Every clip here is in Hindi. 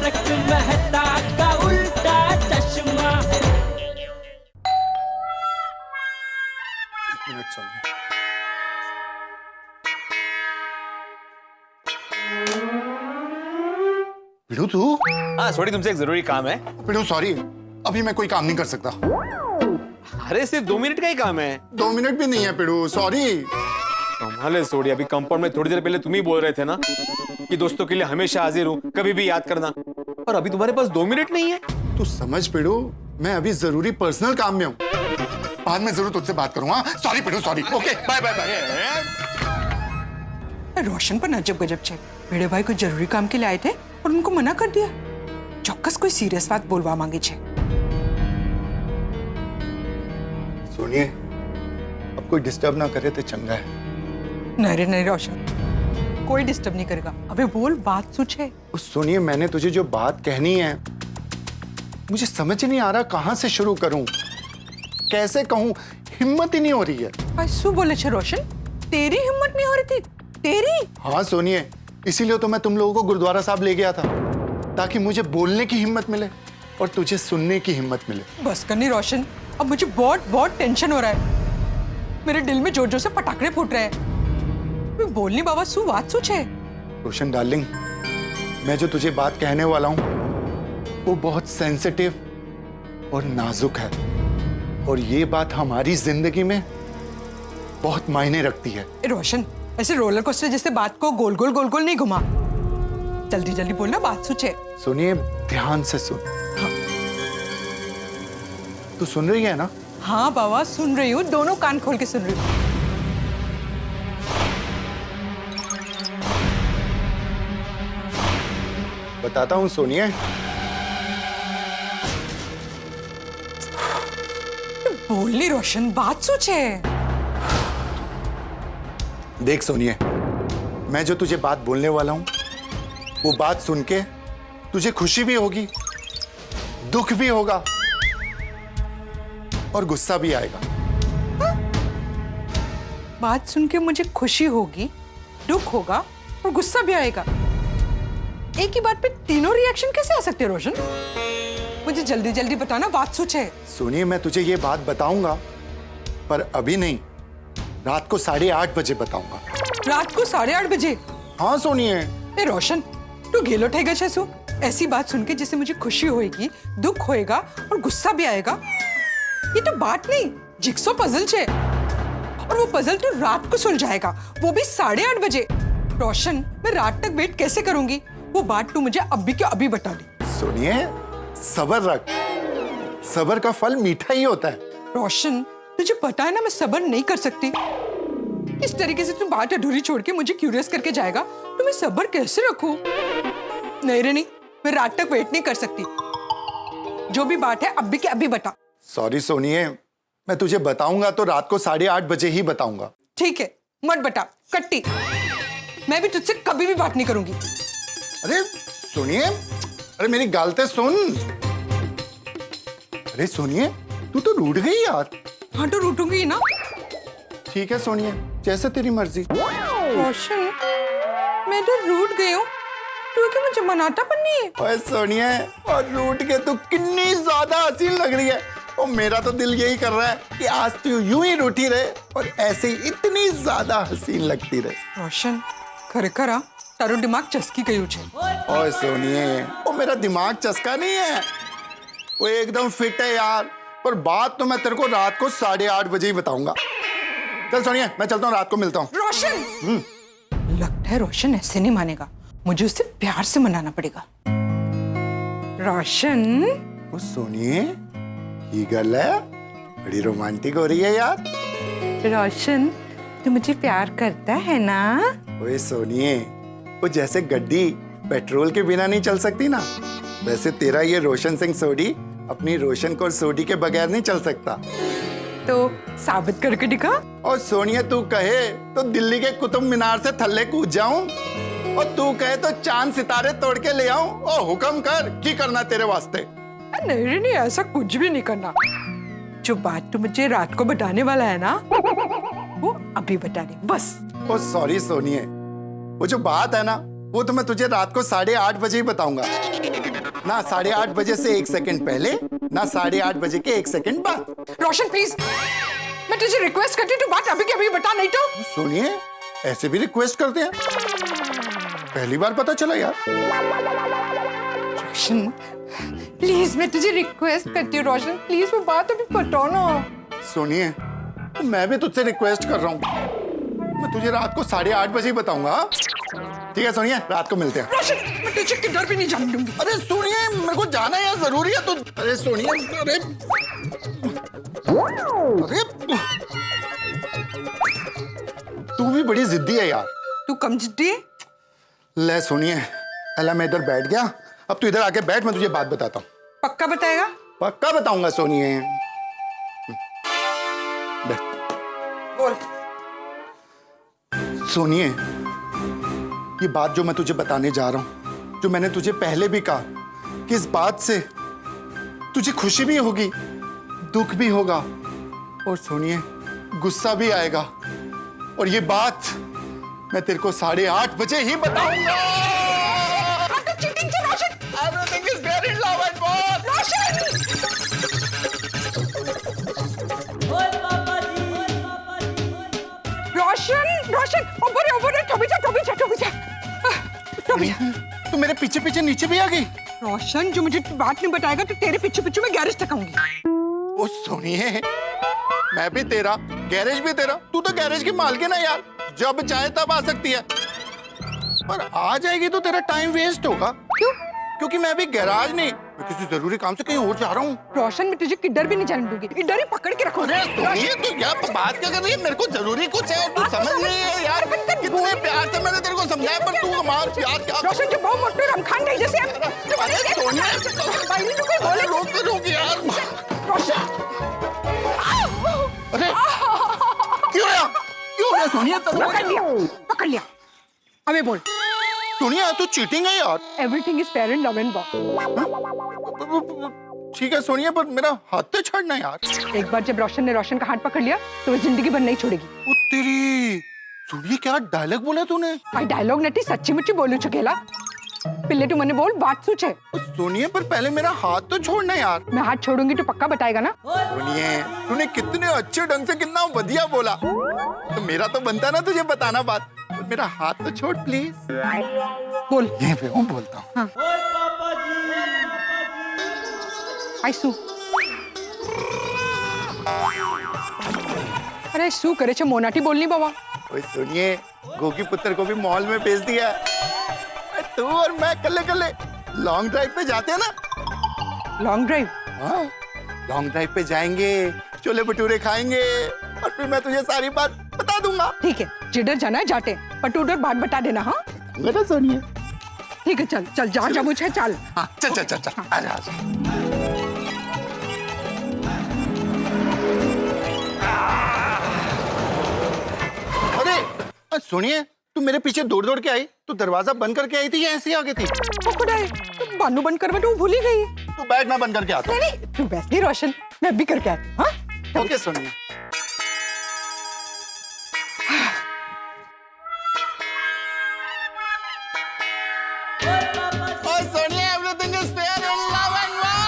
तारक मेहता का उल्टा चश्मा। एक मिनट सोनिया। पिड़ू तू? हाँ सॉरी, तुमसे एक जरूरी काम है। पिड़ू सॉरी, अभी मैं कोई काम नहीं कर सकता। अरे सिर्फ 2 मिनट का ही काम है। 2 मिनट भी नहीं है पिड़ू, सॉरी। कमाल सोड़ी, अभी कंपाउंड में थोड़ी देर पहले तुम ही बोल रहे थे ना कि दोस्तों के लिए हमेशा हाजिर हूँ, कभी भी याद करना, और अभी तुम्हारे पास 2 मिनट नहीं है। तू समझ पिड़ू, मैं अभी जरूरी पर्सनल काम में हूँ, बाद में जरूर तुझसे बात करूंगा। Sorry Pidu, sorry. Okay bye bye bye. Roshan पर अजब गजब छे। मेरे भाई को जरूरी काम के लिए आए थे और उनको मना कर दिया। ચોક્કસ कोई सीरियस बात बोलवा मांगी छे। सुनिए, अब कोई डिस्टर्ब ना करे तो चंगा है। नहीं नहीं रोशन, कोई डिस्टर्ब नहीं करेगा। अबे बोल, बात सुच है। सुनिए, मैंने तुझे जो बात कहनी है, मुझे समझ नहीं आ रहा कहां से शुरू करूं, कैसे कहूं, हिम्मत ही नहीं हो रही है। ऐसू बोले छे रोशन, तेरी हिम्मत नहीं हो रही थी? तेरी? हाँ सुनिए, इसीलिए तो मैं तुम लोगों को गुरुद्वारा साहब ले गया था, ताकि मुझे बोलने की हिम्मत मिले और तुझे सुनने की हिम्मत मिले। बस करनी रोशन, अब मुझे बहुत बहुत टेंशन हो रहा है। मेरे दिल में जोर जोर से पटाखे फूट रहे हैं। मैं बोलनी बाबा सु बात सुच है। रोशन डार्लिंग, मैं जो तुझे बात कहने वाला हूं वो बहुत सेंसिटिव और नाजुक है, और ये बात हमारी जिंदगी में बहुत मायने रखती है। रोशन, ऐसे रोलर कोस्टर जैसे बात को गोल गोल नहीं घुमा। जल्दी जल्दी बोलना, बात सुच है। सुनिए, ध्यान से सुन। हाँ। तू सुन रही है ना? हाँ बाबा सुन रही हूँ, दोनों कान खोल के सुन रही हूँ। बताता हूँ सुनिए। बोलनी रोशन, बात सोच है। देख सुनिए, मैं जो तुझे बात बोलने वाला हूं वो बात सुन के तुझे खुशी भी होगी, दुख भी होगा और गुस्सा भी आएगा। बात सुन के मुझे खुशी होगी, दुख होगा और गुस्सा भी आएगा। एक ही बात पे तीनों रिएक्शन कैसे आ सकते हैं रोशन? मुझे जल्दी जल्दी बताना, बात सोच है। सुनिए, मैं तुझे ये बात बताऊंगा, पर अभी नहीं, रात को 8:30 बजे बताऊंगा। रात को 8:30 बजे? हाँ सुनिए। ए रोशन, तू गेलो ठेगा छेसु? ऐसी बात सुन के जिससे मुझे खुशी होएगी, दुख होएगा और गुस्सा भी आएगा, ये तो बात नहीं, जिक्सो पजल छे। और वो पजल तो रात को सुलझाएगा, वो भी 8:30 बजे। रोशन, मैं रात तक वेट कैसे करूंगी? वो बात तू मुझे अभी के अभी बता दे। सुनिए, सब्र रख, सब्र का फल मीठा ही होता है। रोशन, तुझे पता है ना मैं सब्र नहीं कर सकती। इस तरीके से तू बात अधूरी छोड़ के मुझे क्यूरियस करके जाएगा तो मैं सब्र कैसे रखूं? नहीं रे नहीं, मैं रात तक वेट नहीं कर सकती। जो भी बात है अभी के अभी बता। सॉरी सोनिए, मैं तुझे बताऊंगा तो रात को 8:30 बजे ही बताऊंगा। ठीक है, मत बता, कट्टी। मैं भी तुझसे कभी भी बात नहीं करूंगी। अरे सुनिए, अरे मेरी गालते सुन। अरे सुनिए, तू तो रूठ गई यार। हाँ तो रूठूंगी ना। ठीक है सोनिए, जैसे तेरी मर्जी। रोशन, मैं तो रूठ गई हूँ, तू क्या मुझे मनाता पण नहीं है? ओए सोनिए, और रूठ के तू कितनी ज्यादा हसीन लग रही है, और मेरा तो दिल यही कर रहा है कि आज तू यूं ही रूठी रहे और ऐसे ही इतनी ज्यादा हसीन लगती रहे। रोशन, खरेखर आ तारो दिमाग चस्की गયું છે। ओए सोनिए, वो मेरा दिमाग चस्का नहीं है, वो एकदम फिट है यार। पर बात तो मैं तेरे को रात को 8:30 बजे ही बताऊंगा। चल सोनिए, मैं चलता हूँ, रात को मिलता हूँ। रोशन, लगता है रोशन ऐसे नहीं मानेगा, मुझे उससे प्यार से मनाना पड़ेगा। रोशन, वो सोनिए, ये गल है, बड़ी रोमांटिक हो रही है यार। रोशन, तू मुझे प्यार करता है ना? ओए सोनिए, वो जैसे गड्डी पेट्रोल के बिना नहीं चल सकती ना, वैसे तेरा ये रोशन सिंह सोडी अपनी रोशन कौर सोडी के बगैर नहीं चल सकता। तो साबित करके दिखा। और सोनिया, तू कहे तो दिल्ली के कुतुब मीनार से थल्ले कूद जाऊं, और तू कहे तो चांद सितारे तोड़ के ले आऊं। और हुक्म कर, की करना तेरे वास्ते? नहीं नहीं, ऐसा कुछ भी नहीं करना। जो बात तू मुझे रात को बताने वाला है ना, वो अभी बता दे बस। ओ सॉरी सोनिए, वो जो बात है ना, वो तो मैं तुझे रात को 8:30 बजे ही बताऊंगा। ना 8:30 बजे से 1 सेकंड पहले, ना 8:30 बजे के 1 सेकंड बाद। रोशन प्लीज, मैं तुझे रिक्वेस्ट करती हूँ, तू बात अभी के अभी बता, नहीं तो। सुनिए, ऐसे भी रिक्वेस्ट करते हैं? पहली बार पता चला यार। रोशन प्लीज, मैं तुझे रिक्वेस्ट करती हूँ रोशन, प्लीज वो बात अभी बताओ ना। सुनिए, तो मैं भी तुझसे रिक्वेस्ट कर रहा हूँ, मैं तुझे रात को 8:30 बजे ही बताऊंगा। ठीक है सोनिया, रात को मिलते हैं। रोशन, मैं तुझे किधर भी नहीं जाने दूंगी। अरे सुनिए, मेरे को जाना है यार, जरूरी है तो। अरे सोनिया, अरे अरे तू भी बड़ी जिद्दी है यार। तू कम जिद्दी है। ले सुनिए, अल्लाह मैं इधर बैठ गया, अब तू इधर आके बैठ, मैं तुझे बात बताता हूँ। पक्का बताएगा? पक्का बताऊंगा सोनिए। बोल। सोनिए, ये बात जो मैं तुझे बताने जा रहा हूं, जो मैंने तुझे पहले भी कहा कि इस बात से तुझे खुशी भी होगी, दुख भी होगा, और सुनिए गुस्सा भी आएगा, और ये बात मैं तेरे को 8:30 बजे ही बताऊंगा। चीटिंग से रोशन। Everything is fair in love and war. रोशन! ओए पापा जी, रोशन, रोशन, ऊपर है, टोबी जा। तू मेरे पीछे पीछे नीचे भी आ गई। रोशन, जो मुझे बात नहीं बताएगा तो तेरे पीछे पीछे मैं गैरेज तक आऊंगी। ओ सुनिए, मैं भी तेरा, गैरेज भी तेरा, तू तो गैरेज की मालकिन है यार, जब चाहे तब आ सकती है, पर आ जाएगी तो तेरा टाइम वेस्ट होगा। क्यों? क्योंकि मैं अभी गैराज नहीं, मैं किसी जरूरी काम से कहीं और जा रहा हूँ। रोशन, मैं तुझे किधर भी नहीं जाने दूंगी, इधर ही पकड़ के रखो। अरे सुनिए, तू क्या बात क्या कर रही है? मेरे को जरूरी कुछ है और तू समझ नहीं है यार। कितने प्यार से मैंने तेरे को समझाया, पर तू हमारा प्यार क्या। रोशन, जो बहुत मोटू रमखान नहीं जैसे अरे सोनिया, रोक यार। रोशन, अरे क्यों गया सोनिया? पकड़ लिया। अबे बोल। सोनिया, तू चीटिंग है यार। Everything is fair in love and war. ठीक है सोनिया, पर मेरा हाथ तो छोड़ना यार। एक बार जब रोशन ने रोशन का हाथ पकड़ लिया तो वो जिंदगी भर नहीं छोड़ेगी। ओ तेरी, सोनिया क्या डायलॉग बोला तूने? आई डायलॉग नटी सच्ची मुच्ची बोलू चुकेला। पिल्ले तू मने बोल, बात सोच है। सोनिया, पर पहले मेरा हाथ तो छोड़ना यार। मैं हाथ छोड़ूंगी तो पक्का बताएगा ना? सोनिया, तूने कितने अच्छे ढंग से कितना बढ़िया बोला, तो मेरा तो बनता ना तुझे बताना बात। तो मेरा हाथ तो छोड़ प्लीज। बोल। ये पे हूँ, बोलता हूँ। हाँ। ओए पापा जी, आई सू। अरे सू करे छे, मोनाटी बोलनी बाबा। ओए सुनिए, गोगी पुत्र को भी मॉल में भेज दिया। तू और मैं कल्ले लॉन्ग ड्राइव पे जाते हैं ना। Long drive? हाँ, लॉन्ग ड्राइव पे जाएंगे, छोले भटूरे खाएंगे, और फिर मैं तुझे सारी बात बता दूंगा। ठीक है, जिधर जाना है जाते, पर तू उधर बात बता देना। हाँ बेटा सोनिए। ठीक है, चल चल, जहाँ जा मुझे चल। हाँ चल, आजा। अरे सुनिए, तू मेरे पीछे दौड़ के आई, तू दरवाजा बंद करके आई थी या ऐसे ही आ गई थी? तू बानू बंद कर, तू भूल ही गई। तू बैठ, मैं बंद करके आता हूँ। नहीं, तू वैसे ही रोशन, मैं भी करके आई। हाँ ओके सोनिया। और Sonia, everything is fair in love and war.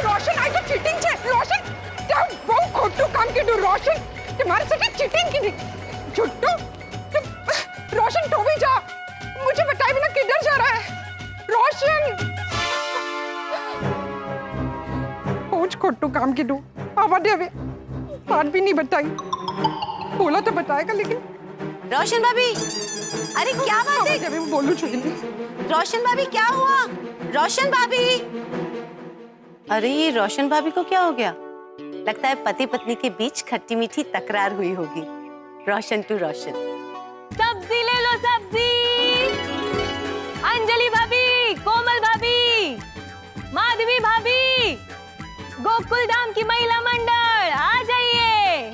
Roshan, आई तो चीटिंग छे रोशन, क्या बहुत खोटू काम की तू रोशन, तुम्हारे साथ चीटिंग की झूठो। रोशन तो भी जा, मुझे बताए बिना किधर जा रहा है रोशन? बहुत खोटू काम की तू। आवाज अभी बात भी नहीं बताई, बोला तो बताएगा लेकिन। रोशन भाभी, अरे क्या बात है? अभी बोलू छुई। रोशन भाभी क्या हुआ? रोशन भाभी, अरे ये रोशन भाभी को क्या हो गया? लगता है पति पत्नी के बीच खट्टी मीठी तकरार हुई होगी। रोशन टू रोशन। सब्जी ले लो, सब्जी। अंजलि भाभी, कोमल भाभी, माधवी भाभी, गोकुल धाम की महिला मंडल आ जाइए।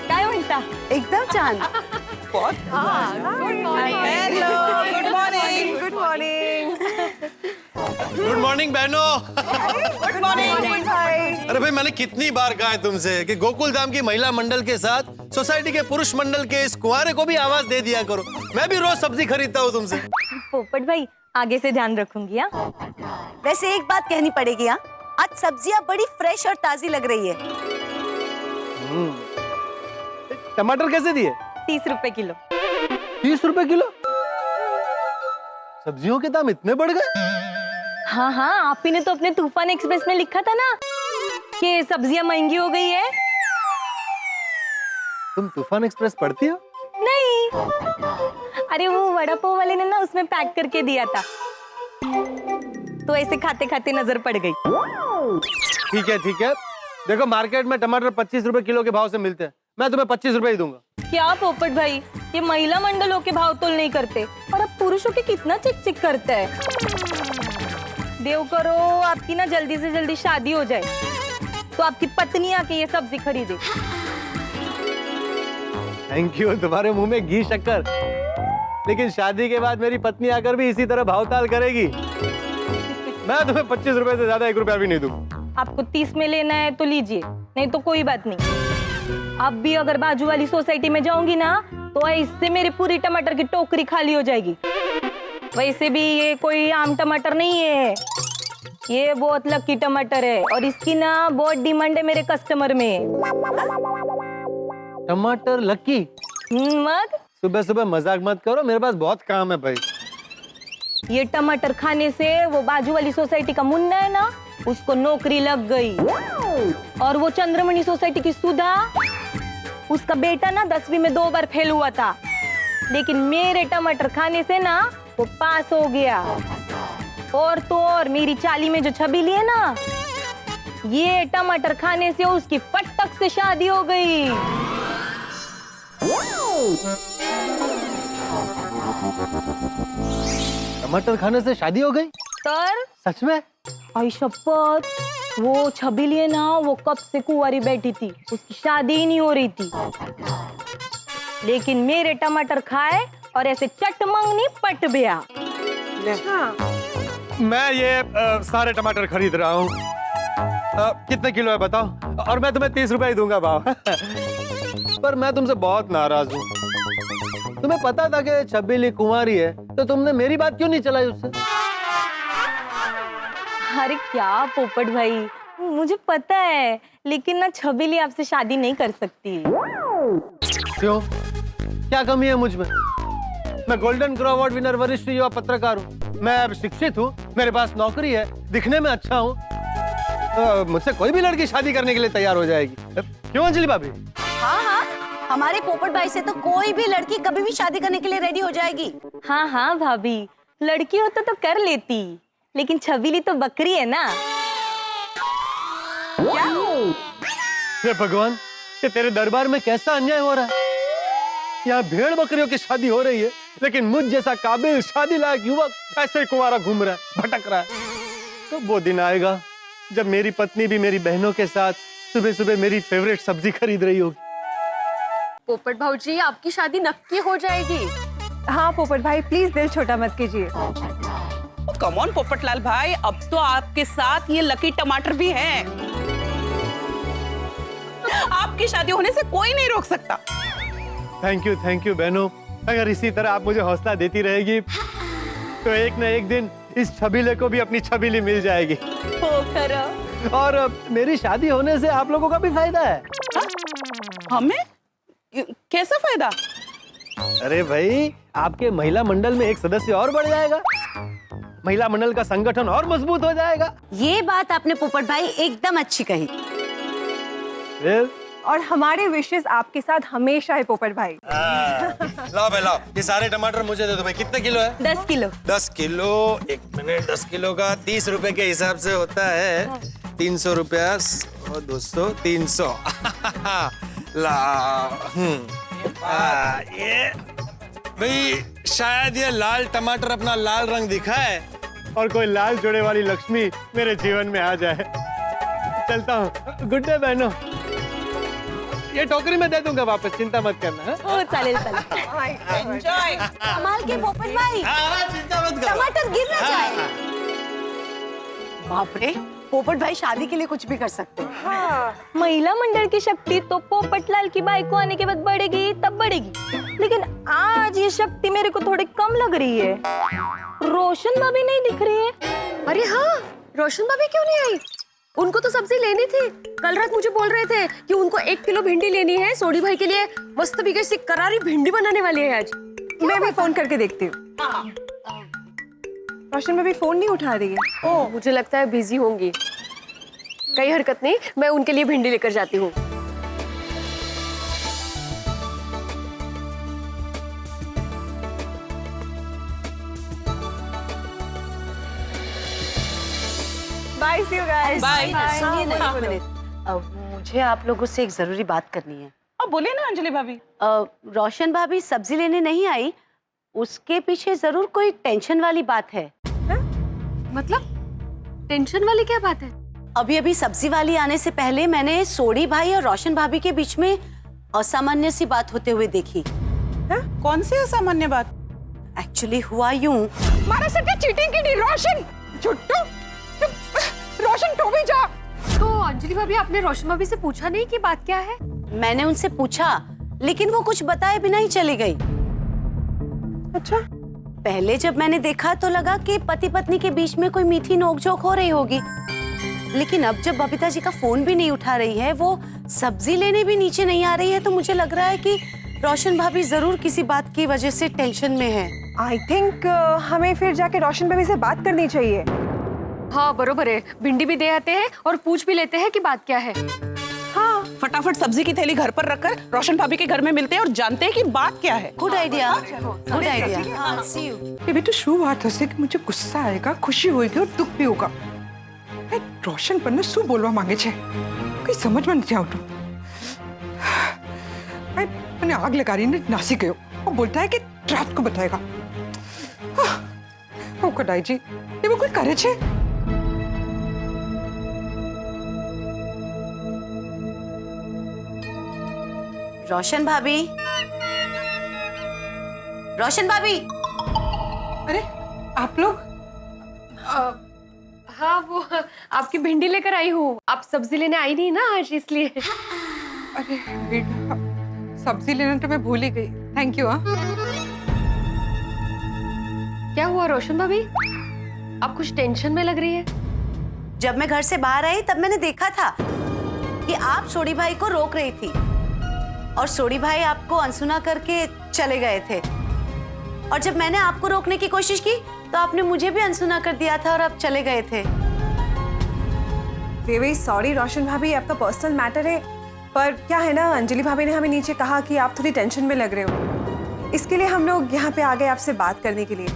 काय म्हणता? एकदम छान। Good morning. Hello, good morning. Good morning. Good morning बहनों। Good morning. अरे भाई मैंने कितनी बार कहा है तुमसे कि गोकुल धाम की महिला मंडल के साथ सोसाइटी के पुरुष मंडल के इस कुंवारे को भी आवाज दे दिया करो। मैं भी रोज सब्जी खरीदता हूँ तुमसे। पोपट भाई आगे से ध्यान रखूंगी। हाँ वैसे एक बात कहनी पड़ेगी, हाँ आज सब्जियां बड़ी फ्रेश और ताजी लग रही है। टमाटर कैसे दिए? 30 रुपए किलो। 30 रुपए किलो? सब्जियों के दाम इतने बढ़ गए? हाँ हाँ, आप ही ने तो अपने तूफान एक्सप्रेस में लिखा था ना कि सब्जियां महंगी हो गई है। तुम तूफान एक्सप्रेस पढ़ती हो? नहीं, अरे वो वड़ा पाव वाले ने ना उसमें पैक करके दिया था, तो ऐसे खाते खाते नजर पड़ गई। ठीक है ठीक है। देखो मार्केट में टमाटर 25 रुपए किलो के भाव से मिलते हैं, मैं तुम्हें 25 रुपए ही दूंगा। क्या पोपट भाई, ये महिला मंडलों के भाव तोल नहीं करते और अब पुरुषों के कितना चिक चिक करते हैं। देव करो आपकी ना जल्दी से जल्दी शादी हो जाए तो आपकी पत्नी आके ये सब्जी खरीदे। थैंक यू, तुम्हारे मुंह में घी शक्कर। लेकिन शादी के बाद मेरी पत्नी आकर भी इसी तरह भावताल करेगी। मैं तुम्हें 25 रुपए से ज्यादा 1 रुपया भी नहीं दूंगा। आपको 30 में लेना है तो लीजिए, नहीं तो कोई बात नहीं। अब भी अगर बाजू वाली सोसाइटी में जाऊंगी ना तो इससे मेरी पूरी टमाटर की टोकरी खाली हो जाएगी। वैसे भी ये कोई आम टमाटर नहीं है, ये बहुत लकी टमाटर है और इसकी ना बहुत डिमांड है मेरे कस्टमर में। टमाटर लकी? मग सुबह सुबह मजाक मत करो, मेरे पास बहुत काम है भाई। ये टमाटर खाने से वो बाजू वाली सोसाइटी का मुन्ना है ना, उसको नौकरी लग गई। और वो चंद्रमणि सोसाइटी की सुधा, उसका बेटा ना 10वीं में 2 बार फेल हुआ था, लेकिन मेरे टमाटर खाने से ना वो पास हो गया। और तो और मेरी चाली में जो छबीली है ना, ये टमाटर खाने से उसकी फटक से शादी हो गई। टमाटर खाने से शादी हो गई? तर सच में? आई शपथ, वो छबीली है ना, वो कब से कुंवारी बैठी थी, उसकी शादी ही नहीं हो रही थी, लेकिन मेरे टमाटर खाए और ऐसे चटमंगनी पट गया। मैं ये सारे टमाटर खरीद रहा हूँ। कितने किलो है बताओ, और मैं तुम्हें 30 रुपए ही दूंगा भाव। पर मैं तुमसे बहुत नाराज हूँ। तुम्हें पता था कि छबीली कुंवारी है, तो तुमने मेरी बात क्यों नहीं चलाई उससे? अरे क्या पोपट भाई, मुझे पता है, लेकिन ना छबीली आपसे शादी नहीं कर सकती। क्यों? क्या कमी है मुझ में? मैं गोल्डन क्रो अवार्ड विनर वरिष्ठ युवा पत्रकार हूँ, मैं अब शिक्षित हूँ, मेरे पास नौकरी है, दिखने में अच्छा हूँ, मुझसे कोई भी लड़की शादी करने के लिए तैयार हो जाएगी। क्यों अंजलि भाभी? हाँ हाँ, हमारे पोपट भाई से तो कोई भी लड़की कभी भी शादी करने के लिए रेडी हो जाएगी। हाँ हाँ भाभी, लड़की होता तो कर लेती, लेकिन छबीली तो बकरी है ना। हे भगवान, ये तेरे दरबार में कैसा अन्याय हो रहा है? यहाँ भेड़ बकरियों की शादी हो रही है, लेकिन मुझ जैसा काबिल शादी लायक युवक ऐसे ही कुंवारा घूम रहा है, भटक रहा है। तो वो दिन आएगा जब मेरी पत्नी भी मेरी बहनों के साथ सुबह सुबह मेरी फेवरेट सब्जी खरीद रही होगी। पोपट भाऊजी, आपकी शादी नक्की हो जाएगी। हाँ पोपट भाई, प्लीज दिल छोटा मत कीजिए। कम ऑन पोपटलाल भाई, अब तो आपके साथ ये लकी टमाटर भी हैं। आपकी शादी होने से कोई नहीं रोक सकता। थैंक यू बहनों। अगर इसी तरह आप मुझे हौसला देती रहेगी तो एक न एक दिन इस छबीले को भी अपनी छबीली मिल जाएगी। और मेरी शादी होने से आप लोगों का भी फायदा है। हमें कैसा फायदा? अरे भाई, आपके महिला मंडल में एक सदस्य और बढ़ जाएगा, महिला मंडल का संगठन और मजबूत हो जाएगा। ये बात आपने पोपट भाई एकदम अच्छी कही। और हमारे विशेष आपके साथ हमेशा है पोपट भाई। लाओ भाई लाओ, ये सारे टमाटर मुझे दे दो भाई। कितने किलो है? 10 किलो। 10 किलो, एक मिनट। 10 किलो का 30 रुपए के हिसाब से होता है 300 रुपया, 200, 300। ये भाई शायद ये लाल टमाटर अपना लाल रंग दिखाए और कोई लाल जोड़े वाली लक्ष्मी मेरे जीवन में आ जाए। चलता हूँ, गुड डे बहनों। ये टोकरी में दे दूंगा वापस, चिंता मत करना। ओ चालेल चालेल। एंजॉय। कमाल के पोपट भाई, चिंता मत करो। टमाटर गिर ना जाए। बाप रे, पोपट भाई शादी के लिए कुछ भी कर सकते हैं। महिला मंडल की शक्ति तो पोपटलाल की बाई को आने के बाद बढ़ेगी तब बढ़ेगी, लेकिन आज ये शक्ति मेरे को थोड़ी कम लग रही है। रोशन भाभी नहीं दिख रही है। अरे हाँ, रोशन भाभी क्यों नहीं आई? उनको तो सब्जी लेनी थी। कल रात मुझे बोल रहे थे कि उनको 1 किलो भिंडी लेनी है। सोडी भाई के लिए मस्त बिगड़ सी करारी भिंडी बनाने वाली है आज। मैं भी फोन करके देखती हूँ। रोशन भाभी फोन नहीं उठा रही है। ओह, मुझे लगता है बिजी होंगी। कई हरकत नहीं, मैं उनके लिए भिंडी लेकर जाती हूँ। Bye, see you guys. Bye. सुनिए ना, एक मिनट। मुझे आप लोगों से एक जरूरी बात करनी है। अब बोलिए ना अंजलि भाभी। रोशन भाभी सब्जी लेने नहीं आई, उसके पीछे जरूर कोई टेंशन वाली बात है। मतलब टेंशन वाली क्या बात है? अभी अभी सब्जी वाली आने से पहले मैंने सोडी भाई और रोशन भाभी के बीच में असामान्य सी बात होते हुए देखी। कौन सी असामान्य बात? एक्चुअली हुआ यूं, मारा सर क्या चीटिंग की नहीं रोशन, झुट्टू। रोशन तो भी जा। तो अंजलि भाभी, आपने रोशन भाभी से पूछा नहीं कि बात क्या है? मैंने उनसे पूछा लेकिन वो कुछ बताए बिना ही चली गई। अच्छा, पहले जब मैंने देखा तो लगा कि पति पत्नी के बीच में कोई मीठी नोकझोंक हो रही होगी, लेकिन अब जब बबीता जी का फोन भी नहीं उठा रही है, वो सब्जी लेने भी नीचे नहीं आ रही है, तो मुझे लग रहा है कि रोशन भाभी जरूर किसी बात की वजह से टेंशन में है। आई थिंक हमें फिर जाके रोशन भाभी से बात करनी चाहिए। हाँ बरोबर है, भिंडी भी दे आते हैं और पूछ भी लेते हैं कि बात क्या है। हाँ, फटाफट सब्जी की थैली घर पर रखकर रोशन भाभी के घर में मिलते हैं और जानते हैं कि बात क्या है। Good idea, good idea. हाँ, सी यू। ये भी तो शुभ बात हो कि मुझे गुस्सा आएगा, खुशी होगी और दुख भी होगा। रोशन पर ने શું બોલવા માંગે છે કઈ સમજમાં નથી આવતું। मैंने आग लगा रही ने नासी गयो और बोलता है कि रात को बताएगा। ओ कडाई जी, ये वो कोई करे छे? रोशन भाभी, रोशन भाभी। अरे आप लोग? हाँ, वो आपकी भिंडी लेकर आई हूँ। आप सब्जी लेने आई नहीं ना आज, इसलिए। अरे बेटा, सब्जी लेना तो मैं भूल ही गई। Thank you. हाँ, क्या हुआ रोशन भाभी? आप कुछ टेंशन में लग रही है। जब मैं घर से बाहर आई तब मैंने देखा था कि आप सोडी भाई को रोक रही थी और सोडी भाई आपको अनसुना करके चले गए थे, और जब मैंने आपको रोकने की कोशिश की तो आपने मुझे भी अनसुना कर दिया था और आप चले गए थे। वेरी सॉरी रोशन भाभी, आपका पर्सनल मैटर है, पर क्या है ना, अंजलि भाभी ने हमें नीचे कहा कि आप थोड़ी टेंशन में लग रहे हो, इसके लिए हम लोग यहाँ पे आ गए आपसे बात करने के लिए।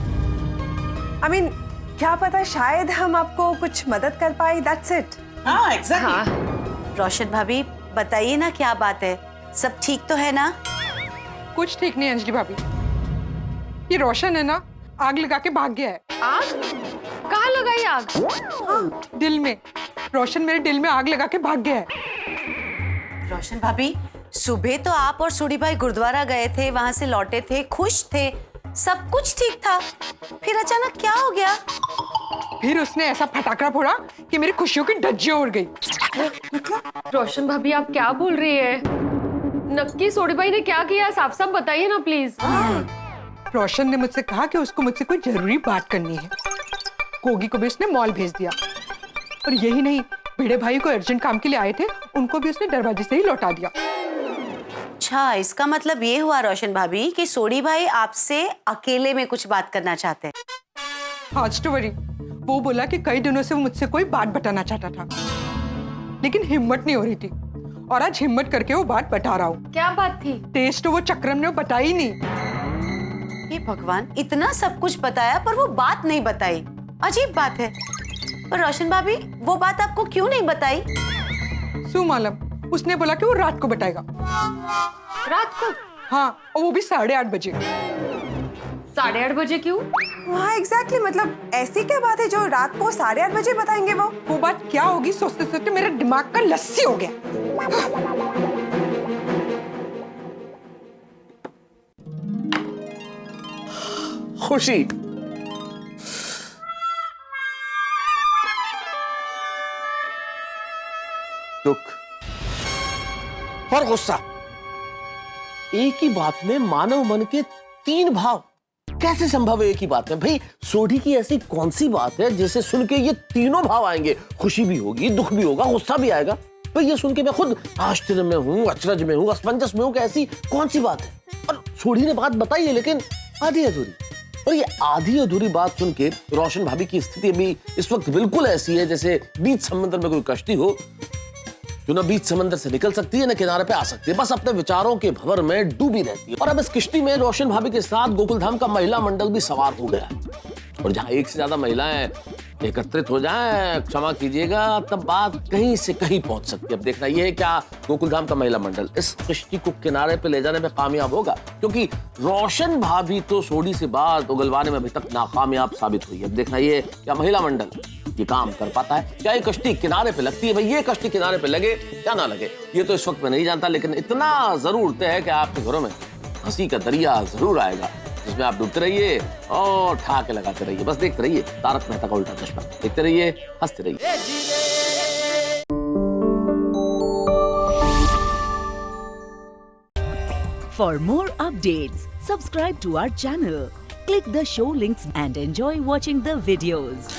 I mean, क्या पता शायद हम आपको कुछ मदद कर पाए, दैट्स इट। हाँ, एग्जैक्टली। रोशन भाभी बताइए ना, क्या बात है, सब ठीक तो है ना? कुछ ठीक नहीं अंजलि भाभी। ये रोशन है ना, आग लगा के भाग गया है। आग? कहाँ लगाई आग? दिल में। रोशन मेरे दिल में आग लगा के भाग गया है। रोशन भाभी, सुबह तो आप और सोडी भाई गुरुद्वारा गए थे, वहां से लौटे थे, खुश थे, सब कुछ ठीक था, फिर अचानक क्या हो गया? फिर उसने ऐसा फटाकड़ा फोड़ा कि मेरी खुशियों की धज्जियां उड़ गई। रोशन भाभी, आप क्या बोल रही है? नक्की सोडी भाई ने क्या किया? साफ साफ बताइए ना प्लीज। रोशन ने मुझसे कहा कि उसको मुझसे कोई जरूरी बात करनी है। कोगी को भी उसने मॉल भेज दिया, और यही नहीं, भिड़े भाई को अर्जेंट काम के लिए आए थे, उनको भी उसने दरवाजे से ही लौटा दिया। अच्छा, इसका मतलब ये हुआ रोशन भाभी कि सोडी भाई आपसे अकेले में कुछ बात करना चाहते हैं। हाँ स्टोरी, वो बोला कि कई दिनों से वो मुझसे कोई बात बताना चाहता था, लेकिन हिम्मत नहीं हो रही थी, और आज हिम्मत करके वो बात बता रहा हूँ। क्या बात थी? टेस्ट तो वो चक्रम ने बताई ही नहीं। हे भगवान, इतना सब कुछ बताया पर वो बात नहीं बताई, अजीब बात है। पर रोशन भाभी, वो बात आपको क्यों नहीं बताई? सु मालूम, उसने बोला कि वो रात को बताएगा। रात को? हाँ, और वो भी 8:30 बजे। 8:30 बजे क्यों? हाँ एग्जैक्टली, मतलब ऐसी क्या बात है जो रात को 8:30 बजे बताएंगे वो बात क्या होगी सोचते सोचते मेरे दिमाग का लस्सी हो गया। खुशी, दुख और गुस्सा। एक ही बात में मानव मन के 3 भाव कैसे संभव है? एक ही बात में भाई, सोढ़ी की ऐसी कौन सी बात है जिसे सुन के ये तीनों भाव आएंगे? खुशी भी होगी, दुख भी होगा, गुस्सा भी आएगा। भाई ये सुन के मैं खुद आश्चर्य में हूँ, अचरज में हूँ, असमंजस में हूँ कि ऐसी कौन सी बात है। और सोढ़ी ने बात बताई है लेकिन आधी अधूरी, और ये आधी अधूरी बात सुन के रोशन भाभी की स्थिति अभी इस वक्त बिल्कुल ऐसी है जैसे बीच समंदर में कोई कश्ती हो जो ना बीच समंदर से निकल सकती है ना किनारे पे आ सकती है, बस अपने विचारों के भंवर में डूबी रहती है। और अब इस किश्ती में रोशन भाभी के साथ गोकुलधाम का महिला मंडल भी सवार हो गया, और जहां एक से ज्यादा महिलाएं एकत्रित हो जाएं, क्षमा कीजिएगा, तब बात कहीं से कहीं पहुंच सकती है। अब देखना यह है क्या गोकुलधाम का महिला मंडल इस किश्ती को किनारे पे ले जाने में कामयाब होगा, क्योंकि रोशन भाभी तो सोढ़ी से बात उगलवाने में अभी तक नाकामयाब साबित हुई है। अब देखना यह क्या महिला मंडल ये काम कर पाता है, क्या ये कश्ती किनारे पे लगती है। भाई ये कश्ती किनारे पे लगे या ना लगे ये तो इस वक्त मैं नहीं जानता, लेकिन इतना जरूर तय है कि आपके घरों में हंसी का दरिया जरूर आएगा जिसमें आप डूबते रहिए और ठहाके लगाते रहिए। बस देखते रहिए तारक मेहता का उल्टा चश्मा, देखते रहिए, हंसते रहिए। For more updates, subscribe to our channel, click the show links and enjoy watching the videos.